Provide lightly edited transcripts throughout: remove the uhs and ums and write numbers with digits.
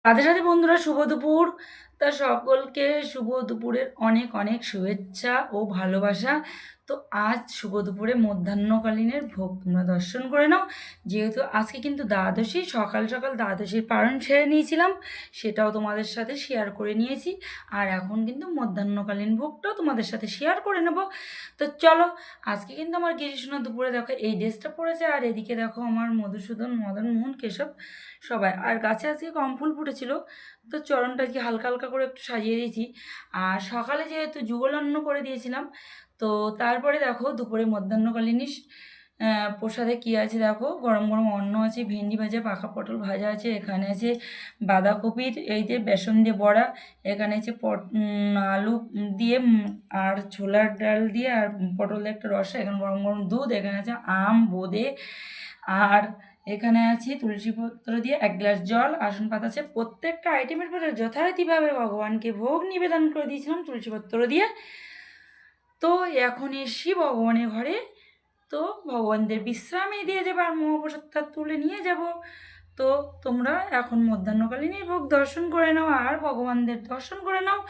তাদের সাথে বন্ধুরা শুভ দুপুর। তা সকলকে শুভ দুপুরের অনেক অনেক শুভেচ্ছা ও ভালোবাসা। তো আজ শুভ দুপুরে মধ্যাহ্নকালীনের ভোগ তোমরা দর্শন করে নাও। যেহেতু আজকে কিন্তু দ্বাদশী, সকাল সকাল দ্বাদশীর পালন সেরে নিয়েছিলাম, সেটাও তোমাদের সাথে শেয়ার করে নিয়েছি। আর এখন কিন্তু মধ্যাহ্নকালীন ভোগটাও তোমাদের সাথে শেয়ার করে নেব। তো চলো, আজকে কিন্তু আমার গিরিশোনা দুপুরে দেখো এই ড্রেসটা পরেছে, আর এদিকে দেখো আমার মধুসূদন, মদন মোহন, কেশব সবাই। আর গাছে আজকে কম ফুল ফুটেছিল, তো চরণটা আজকে হালকা হালকা করে একটু সাজিয়ে দিয়েছি। আর সকালে যেহেতু যুগলান্ন করে দিয়েছিলাম, তো তারপরে দেখো দুপুরে মধ্যাহ্নকালীনই প্রসাদে কী আছে দেখো, গরম গরম অন্ন আছে, ভেন্ডি ভাজা, পাকা পটল ভাজা আছে, এখানে আছে বাঁধাকপির এই যে বেসন দিয়ে বড়া, এখানে আছে আলু দিয়ে আর ছোলার ডাল দিয়ে আর পটলের একটা রসা, এখানে গরম গরম দুধ, এখানে আছে আম, বোঁদে, আর এখানে আছে তুলসী পত্র দিয়ে এক গ্লাস জল, আসন পাতা আছে। প্রত্যেকটা আইটেমের পরে যথারীতিভাবে ভগবানকে ভোগ নিবেদন করে দিয়েছিলাম তুলসী পত্র দিয়ে। তো এখন এসি ভগবানের ঘরে, তো ভগবানদের বিশ্রামে দিয়ে যাবো আর মহাপ্রসাদটা তুলে নিয়ে যাব। তো তোমরা এখন মধ্যাহ্নকালীনই ভোগ দর্শন করে নাও আর ভগবানদের দর্শন করে নাও।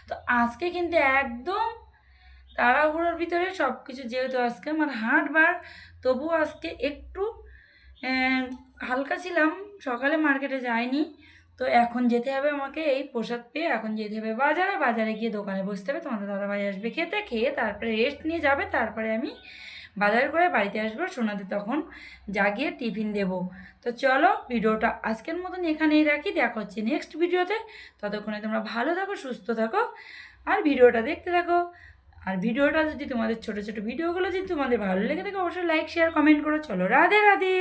তো আজকে কিন্তু একদম তাড়াহুড়োর ভিতরে সব কিছু, যেহেতু আজকে আমার হাটবার, তবুও আজকে একটু হালকা ছিলাম, সকালে মার্কেটে যাইনি। তো এখন যেতে হবে আমাকে, এই প্রসাদ পেয়ে এখন যেতে হবে বাজারে, বাজারে গিয়ে দোকানে বসতে হবে, তোমাদের দাদাভাই আসবে খেতে, খেয়ে তারপরে রেস্ট নিয়ে যাবে, তারপরে আমি বাজার করে বাড়িতে আসবো, সোনাদের তখন জাগিয়ে টিফিন দেবো। তো চলো, ভিডিওটা আজকের মতন এখানেই রাখি, দেখা হচ্ছে নেক্সট ভিডিওতে। ততক্ষণে তোমরা ভালো থাকো, সুস্থ থাকো, আর ভিডিওটা দেখতে থাকো। আর ভিডিওটা যদি তোমাদের ছোটো ছোটো ভিডিওগুলো যদি তোমাদের ভালো লেগে থাকে, অবশ্যই লাইক শেয়ার কমেন্ট করো। চলো, রাধে রাধে।